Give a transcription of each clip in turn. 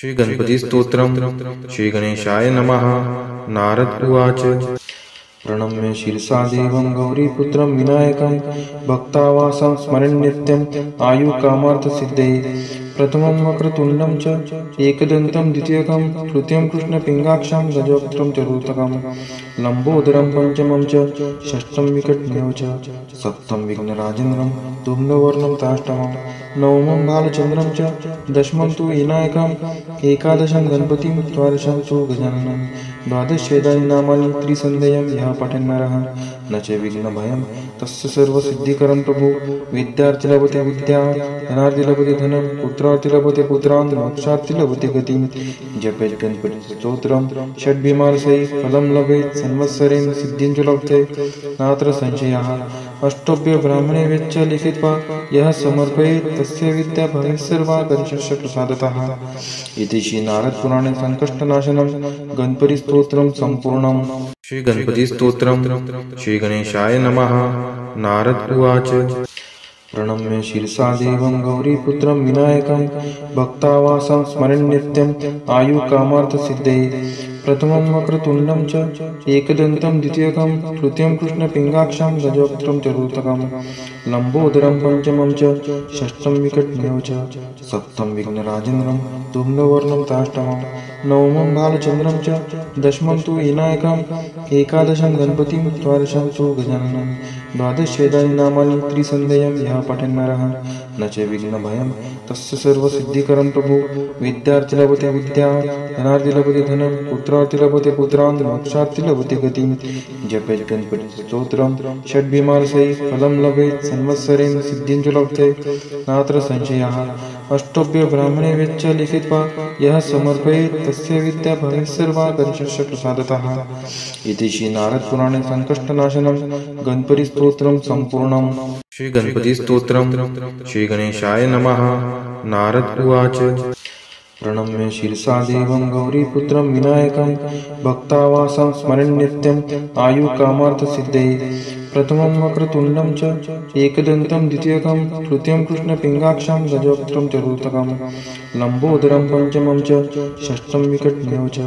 श्री गणपति स्तोत्रम श्री गणेशाय नमः। नारद उवाच प्रणम्य शिरसा देवं गौरीपुत्रं विनायकं भक्तावासं स्मरन् नित्यं आयुकामार्थसिद्धये। प्रथमं वक्रतुण्डं च एकदन्तं द्वितीयकं तृतीयं कृष्णपिङ्गाक्षं गजवक्त्रं चतुर्थकं लम्बोदरं पंचमं च षष्ठं विकटमेव च सप्तमं विघ्नराजेन्द्रं धूम्रवर्णं ताष्टमं नवमं बालचन्द्रं च दशमं तु विनायकम् एकादशं गणपतिं द्वादशं तु गजाननं द्वादशेदानि नामानि त्रिसन्ध्यं यः पठन् नरः न च विघ्नभयं तस्य सर्वसिद्धिकरं प्रभु। विद्यार्थी लभते विद्या, धनार्थी लभते धनं, पुत्रार्थी लभते पुत्रान्, मोक्षार्थी लभते गतिं। जपेत् गणपति स्तोत्रं षड्भिमानसै फलं लभेत् संवत्सरेण सिद्धिं च लभते नात्र संशयः। अष्टभ्य ब्राह्मणे वेच्च लिखित्वा यः समर्पयेत् तस्य विद्या भवेत् सर्वा गणेशस्य प्रसादतः। इति श्री नारद पुराणे संकष्टनाशनं गणपति स्तोत्रं संपूर्णम्। श्री गणपति स्तोत्रम श्री गणेशाय नमः। नारद उवाच प्रणम्य शिरसा देवं गौरीपुत्रं विनायकं भक्तावासं स्मरन् नित्यं आयुकामार्थसिद्धये। प्रथमं वक्रतुण्डं च एकदन्तं द्वितीयकं तृतीयं कृष्णपिङ्गाक्षं गजवक्त्रं चतुर्थकं लम्बोदरं पंचमं च षष्ठं विकटमेव च सप्तमं विघ्नराजेन्द्रं धूम्रवर्णं ताष्टमं नवमं बालचन्द्रं च दशमं तु विनायकम् एकादशं गणपतिं द्वादशं तु गजाननं द्वादशेदानि नामानि त्रिसन्ध्यं यः पठन् नरः न च विघ्नभयं तस्य सर्वसिद्धिकरं प्रभु। विद्यार्थी लभते विद्या, धनार्थी लभते धनं, पुत्रार्थी लभते पुत्रान्, मोक्षार्थी लभते गतिं। जपेत् गणपति स्तोत्रं षड्भिमानसै फलं लभेत् संवत्सरेण सिद्धिं च लभते नात्र संशयः। अष्टभ्य ब्राह्मणे वेच्च लिखित्वा यः समर्पयेत् तस्य विद्या भवेत् सर्वा गणेशस्य प्रसादतः। इति श्री नारद पुराणे संकष्टनाशनं गणपति स्तोत्रं संपूर्णम्। श्री गणपति स्तोत्रम श्री गणेशाय नमः। नारद उवाच प्रणम्य शिरसा देवं गौरीपुत्रं विनायकं भक्तावासं स्मरन् नित्यं आयुकामार्थसिद्धये। प्रथमं वक्रतुण्डं च एकदन्तं द्वितीयकं तृतीयं कृष्णपिङ्गाक्षं गजवक्त्रं चतुर्थकं लम्बोदरं पंचमं च षष्ठं विकटमेव च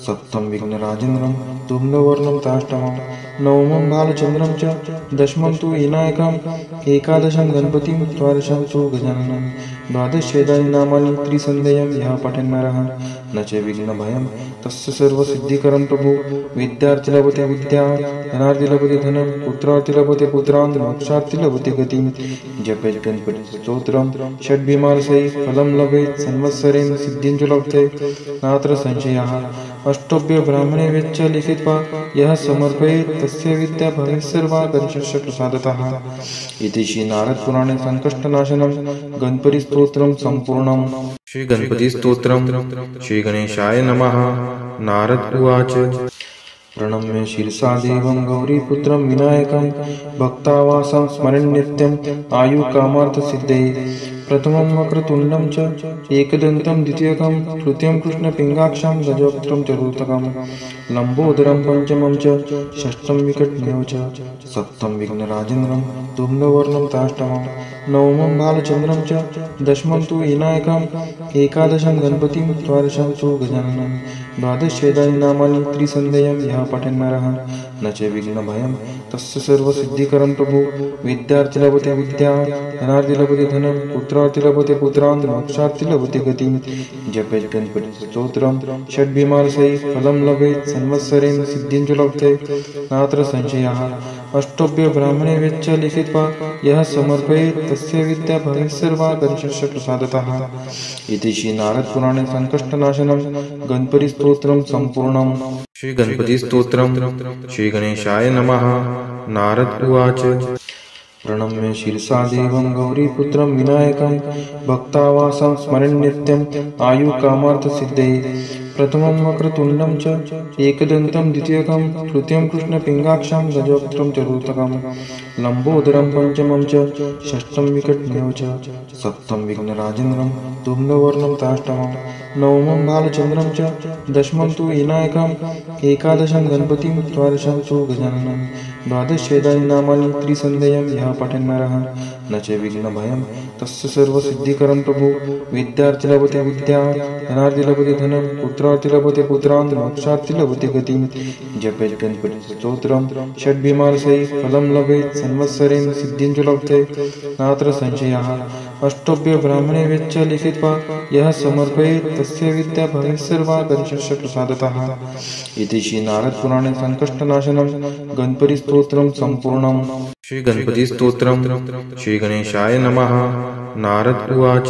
सप्तमं विघ्नराजेन्द्रं धूम्रवर्णं ताष्टमं नवमं बालचन्द्रं च दशमं तु विनायकम् एकादशं गणपतिं द्वादशं तु गजाननं द्वादशेदानि नामानि त्रिसन्ध्यं यः पठन् नरः न च विघ्नभयं तस्य सर्वसिद्धिकरं प्रभु। विद्यार्थी लभते विद्या, धनार्थी लभते धनं, पुत्रार्थी लभते पुत्रान्, मोक्षार्थी लभते गतिं। जपेत् गणपति स्तोत्रं षड्भिमानसै फलं लभेत् संवत्सरेण सिद्धिं च लभते नात्र संशयः। अष्टभ्य ब्राह्मणे वेच्च लिखित्वा यः समर्पयेत् तस्य विद्या भवेत् सर्वा गणेशस्य प्रसादतः। इति श्री नारद पुराणे संकष्टनाशनं गणपति स्तोत्रं संपूर्णम्। श्री गणपति स्तोत्रम श्री गणेशाय नमः। नारद उवाच प्रणम्य शिरसा देवं गौरीपुत्रं विनायकं भक्तावासं स्मरन् नित्यं आयुकामार्थसिद्धये। प्रथमं वक्रतुण्डं च एकदन्तं द्वितीयकं तृतीयं कृष्णपिङ्गाक्षं गजवक्त्रं चतुर्थकं लम्बोदरं पंचमं च षष्ठं विकटमेव च सप्तमं विघ्नराजेन्द्रं धूम्रवर्णं ताष्टमं नवमं बालचन्द्रं च दशमं तु विनायकम् एकादशं गणपतिं द्वादशं तु गजाननं द्वादशेदानि नामानि त्रिसन्ध्यं यः पठन् नरः न च विघ्नभयं तस्य सर्वसिद्धिकरं प्रभु। विद्यार्थी लभते विद्या, धनार्थी लभते धनं, पुत्रार्थी लभते पुत्रान्, मोक्षार्थी लभते गतिं। जपेत् गणपति स्तोत्रं षड्भिमानसै फलं लभेत् संवत्सरेण सिद्धिं च लभते नात्र संशयः। अष्टभ्य ब्राह्मणे वेच्च लिखित्वा यः समर्पयेत् तस्य विद्या भवेत् सर्वा गणेशस्य प्रसादतः। इति श्री नारद पुराणे संकष्टनाशनं गणपति स्तोत्रं संपूर्णम्। श्री गणपति स्तोत्रम श्री गणेशाय नमः। नारद उवाच प्रणम्य शिरसा देवं गौरीपुत्रं विनायकं भक्तावासं स्मरन् नित्यं आयुकामार्थसिद्धये। प्रथमं वक्रतुण्डं च एकदन्तं द्वितीयकं तृतीयं कृष्णपिङ्गाक्षं गजवक्त्रं चतुर्थकं लम्बोदरं पंचमं च षष्ठं विकटमेव च सप्तमं विघ्नराजेन्द्रं धूम्रवर्णं ताष्टमं नवमं बालचन्द्रं च दशमं तु विनायकम् एकादशं गणपतिं द्वादशं तु गजाननं द्वादशेदानि नामानि त्रिसन्ध्यं यः पठन् नरः न च विघ्नभयं तस्य सर्वसिद्धिकरं प्रभु। विद्यार्थी लभते विद्या, धनार्थी लभते धनं, पुत्रार्थी लभते पुत्रान्, मोक्षार्थी लभते गतिं। जपेत् गणपतिस्तोत्रं षड्भिमार्षैः फलं लभेत् संवत्सरेण सिद्धिं च लभते नात्र संशयः। अष्टभ्य ब्राह्मणे वेच्च लिखित्वा यः समर्पयेत् तस्य विद्या भवेत् सर्वा गणेशस्य प्रसादतः। इति श्री नारद पुराणे संकष्टनाशनं गणपतिस्तोत्रं सम्पूर्णम्। श्री गणपतिस्तोत्रम्। श्री गणेशाय नमः। नारद उवाच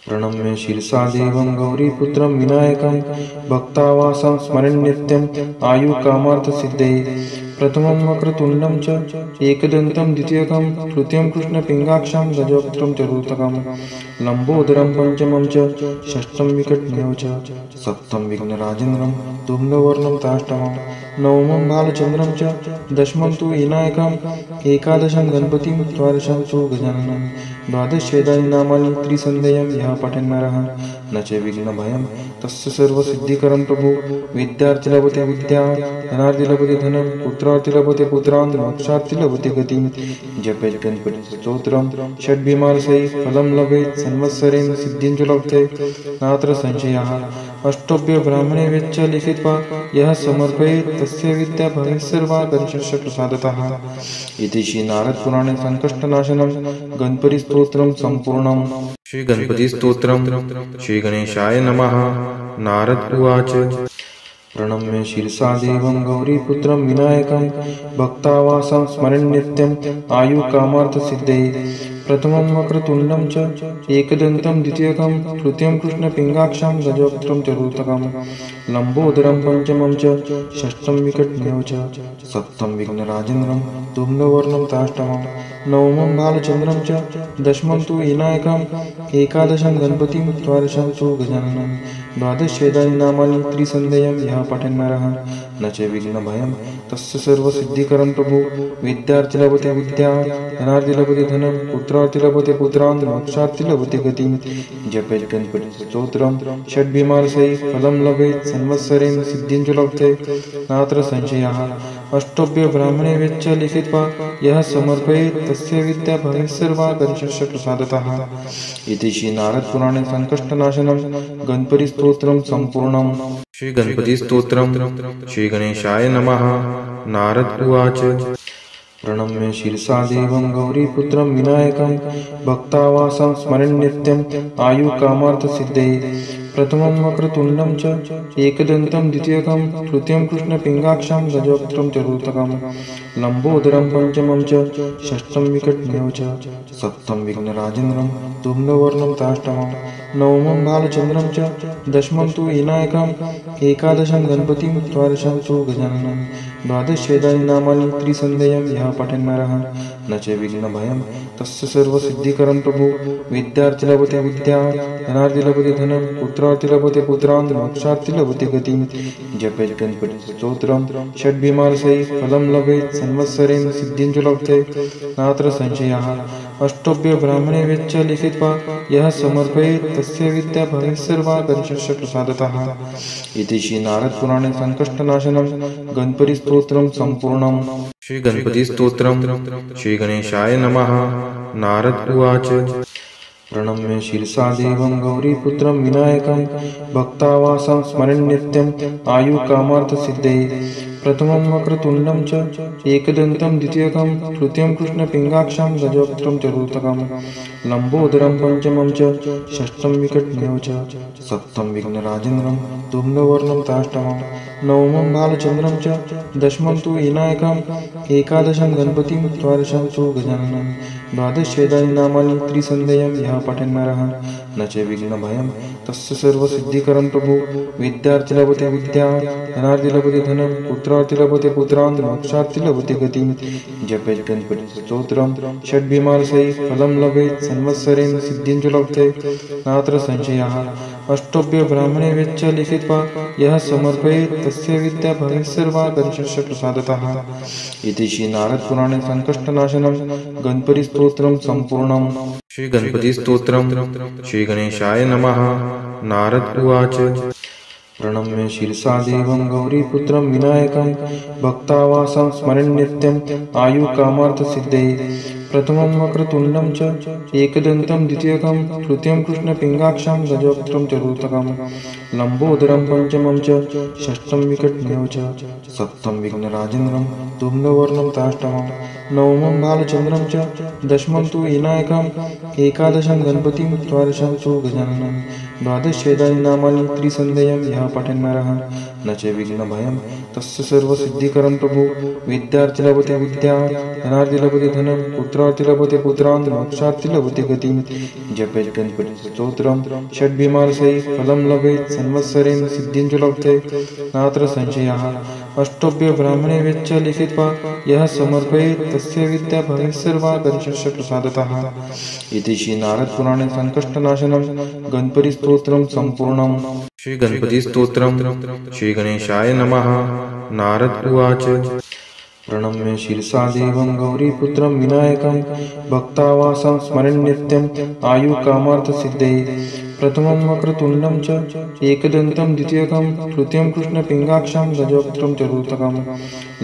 प्रणम्य शिरसा देवं गौरीपुत्रं विनायकं भक्तावासं स्मरन् नित्यं आयुकामार्थसिद्धये। प्रथमं वक्रतुण्डं च एकदन्तं द्वितीयकं तृतीयं कृष्णपिङ्गाक्षं गजवक्त्रं चतुर्थकं लम्बोदरं पंचमं च षष्ठं विकटमेव च सप्तमं विघ्नराजेन्द्रं धूम्रवर्णं ताष्टमं नवमं बालचन्द्रं च दशमं तु विनायकम् एकादशं गणपतिं द्वादशं तु गजाननं द्वादशेदानि नामानि त्रिसन्ध्यं यः पठेन् नरः न च विघ्नभयं तस्य सर्वसिद्धिकरं प्रभु। विद्यार्थी लभते विद्या, धनार्थी लभते धनं, पुत्रार्थी लभते पुत्रान्, मोक्षार्थी लभते गतिं। जपेत् गणपतिस्तोत्रं षड्भिमार्षैः फलं लभेत् संवत्सरेण सिद्धिं च लभते नात्र संशयः। अष्टभ्य ब्राह्मणे वेच्च लिखित्वा यः समर्पयेत् तस्य विद्या भवेत् सर्वा गणेशस्य प्रसादतः। इति श्री नारद पुराणे संकष्टनाशनं गणपतिस्तोत्रं सम्पूर्णम्। श्री गणपतिस्तोत्रम्। श्री गणेशाय नमः। नारद उवाच प्रणम्य शिरसा देवं गौरीपुत्रं विनायकं भक्तावासं स्मरन् नित्यं आयुकामार्थसिद्धये। प्रथमं वक्रतुण्डं च एकदन्तं द्वितीयकं तृतीयं कृष्णपिङ्गाक्षं गजवक्त्रं चतुर्थकं लम्बोदरं पंचमं च षष्ठं विकटमेव च सप्तमं विघ्नराजेन्द्रं धूम्रवर्णं ताष्टमं नवमं बालचन्द्रं च दशमं तु विनायकम् एकादशं गणपतिं द्वादशं तु गजाननं द्वादशेदानि नामानि त्रिसन्ध्यं यः पठेन् नरः न च विघ्नभयं तस्य सर्वसिद्धिकरं प्रभु। विद्यार्थी लभते विद्या, धनार्थी लभते धनं, पुत्रार्थी लभते पुत्रान्, मोक्षार्थी लभते गतिं। जपेत् गणपतिस्तोत्रं षड्भिमार्षैः फलं लभेत् संवत्सरेण सिद्धिं च लभते नात्र संशयः। अष्टभ्य ब्राह्मणे वेच्च लिखित्वा यः समर्पयेत् तस्य विद्या भवेत् सर्वा गणेशस्य प्रसादतः। इति श्री नारद पुराणे संकष्टनाशनं गणपतिस्तोत्रं सम्पूर्णम्। श्री गणपतिस्तोत्रम्। श्री गणेशाय नमः। नारद उवाच प्रणम्य शिरसा देवं गौरीपुत्रं विनायकं भक्तावासं स्मरन् नित्यं आयुकामार्थसिद्धये। प्रथमं वक्रतुण्डं च एकदन्तं द्वितीयकं तृतीयं कृष्णपिङ्गाक्षं गजवक्त्रं चतुर्थकं लम्बोदरं पंचमं च षष्ठं विकटमेव च सप्तमं विघ्नराजेन्द्रं धूम्रवर्णं ताष्टमं नवमं बालचन्द्रं च दशमं तु विनायकम् एकादशं गणपतिं द्वादशं तु गजाननं द्वादशेदानि नामानि त्रिसन्ध्यं यः पठेन् नरः न च विघ्नभयं तस्य सर्वसिद्धिकरं प्रभु। विद्यार्थी लभते विद्या, धनार्थी लभते धनं, पुत्रार्थी लभते पुत्रान्, मोक्षार्थी लभते गतिं। जपेत् गणपतिस्तोत्रं षड्भिमार्षैः फलं लभेत् संवत्सरेण सिद्धिं च लभते नात्र संशयः। अष्टभ्य ब्राह्मणे वेच्च लिखित्वा यः समर्पयेत् तस्य विद्या भवेत् सर्वा गणेशस्य प्रसादतः। इति श्री नारद पुराणे संकष्टनाशनं गणपतिस्तोत्रं सम्पूर्णम्। श्री गणपतिस्तोत्रम्। श्री गणेशाय नमः। नारद उवाच प्रणम्य शिरसा देवं गौरीपुत्रं विनायकं भक्तावासं स्मरन् नित्यं आयुकामार्थसिद्धये। प्रथमं वक्रतुण्डं च एकदन्तं द्वितीयकं तृतीयं कृष्णपिङ्गाक्षं गजवक्त्रं चतुर्थकं लम्बोदरं पंचमं च षष्ठं विकटमेव च सप्तमं विघ्नराजेन्द्रं धूम्रवर्णं ताष्टमं नवमं बालचन्द्रं च दशमं तु विनायकम् एकादशं गणपतिं द्वादशं तु गजाननं द्वादशेदानि नामानि त्रिसन्ध्यं यः पठेन् नरः न च विघ्नभयं तस्य सर्वसिद्धिकरं प्रभु। विद्यार्थी लभते विद्या, धनार्थी लभते धनं, पुत्रार्थी लभते पुत्रान्, मोक्षार्थी लभते गतिं। जपेत् गणपतिस्तोत्रं षड्भिमार्षैः फलं लभेत् संवत्सरेण सिद्धिं च लभते नात्र संशयः। अष्टभ्य ब्राह्मणे वेच्च लिखित्वा यः समर्पयेत् तस्य विद्या भवेत् सर्वा गणेशस्य प्रसादतः। इति श्री नारद पुराणे संकष्टनाशनं गणपतिस्तोत्रं सम्पूर्णम्। श्री गणपतिस्तोत्रम्। श्री गणेशाय नमः। नारद उवाच प्रणम्य शिरसा देवं गौरीपुत्रं विनायकं भक्तावासं स्मरन् नित्यं आयुकामार्थसिद्धये। प्रथमं वक्रतुण्डं च एकदन्तं द्वितीयकं तृतीयं कृष्णपिङ्गाक्षं गजवक्त्रं चतुर्थकं लम्बोदरं पंचमं च षष्ठं विकटमयौ च सप्तमं विघ्नराजेन्द्रं धूम्रवर्णं ताष्टमं नवमं बालचन्द्रं च दशमं तु विनायकम् एकादशं गणपतिं द्वादशं तु गजाननं द्वादशेदानि नामानि त्रिसन्ध्यं यः पठन्नरः न च विघ्नभयं तस्य सर्वसिद्धिकरं प्रभु विद्यार्थी लभते विद्या धनार्थी लभते धनं पुत्रार्थी लभते पुत्रान् मोक्षार्थी लभते गतिं जपेत् गणपतिस्तोत्रं षड्भिर्मासैः फलं लभेत् संवत्सरेण सिद्धिं च लभते नात्र संशयः अष्टभ्य ब्राह्मणे वेच्च लिखित्वा यः समर्पयेत् तस्य विद्या भवेत् सर्वा गणेशस्य प्रसादतः इति श्री नारद पुराणे संकष्टनाशनं गणपतिस्तोत्रं सम्पूर्णम्। श्री गणपतिस्तोत्रम् श्री गणेशाय नमः। नारद उवाच प्रणम्य शिरसा देवं गौरीपुत्रं विनायकं भक्तावासं स्मरन् नित्यम् आयुकामार्थसिद्धये प्रथमं वक्रतुण्डं च एकदन्तं द्वितीयकं तृतीयं कृष्णपिङ्गाक्षं गजवक्त्रं चतुर्थकं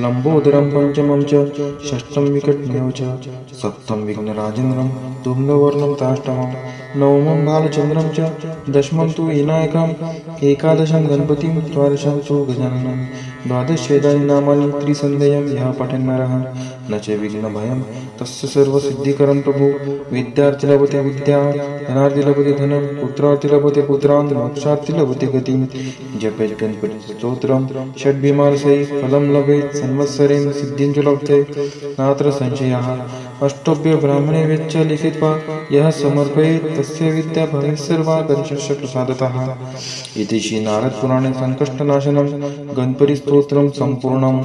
लम्बोदरं पंचमं च षष्ठं विकटमयौ च सप्तमं विघ्नराजेन्द्रं धूम्रवर्णं ताष्टमं नवमं बालचन्द्रं च दशमं तु विनायकम् एकादशं गणपतिं द्वादशं तु गजाननं द्वादशेदानि नामानि त्रिसन्ध्यं यः पठन्नरः न च विघ्नभयं तस्य सर्वसिद्धिकरं प्रभु विद्यार्थी लभते विद्या धनार्थी लभते धनं पुत्रार्थी लभते पुत्रान् मोक्षार्थी लभते गतिं जपेत् गणपतिस्तोत्रं षड्भिर्मासैः फलं लभेत् संवत्सरेण सिद्धिं च लभते नात्र संशयः अष्टभ्य ब्राह्मणे वेच्च लिखित्वा यः समर्पयेत् तस्य विद्या भवेत् सर्वा गणेशस्य प्रसादतः इति श्री नारद पुराणे संकष्टनाशनं गणपतिस्तोत्रं सम्पूर्णम्।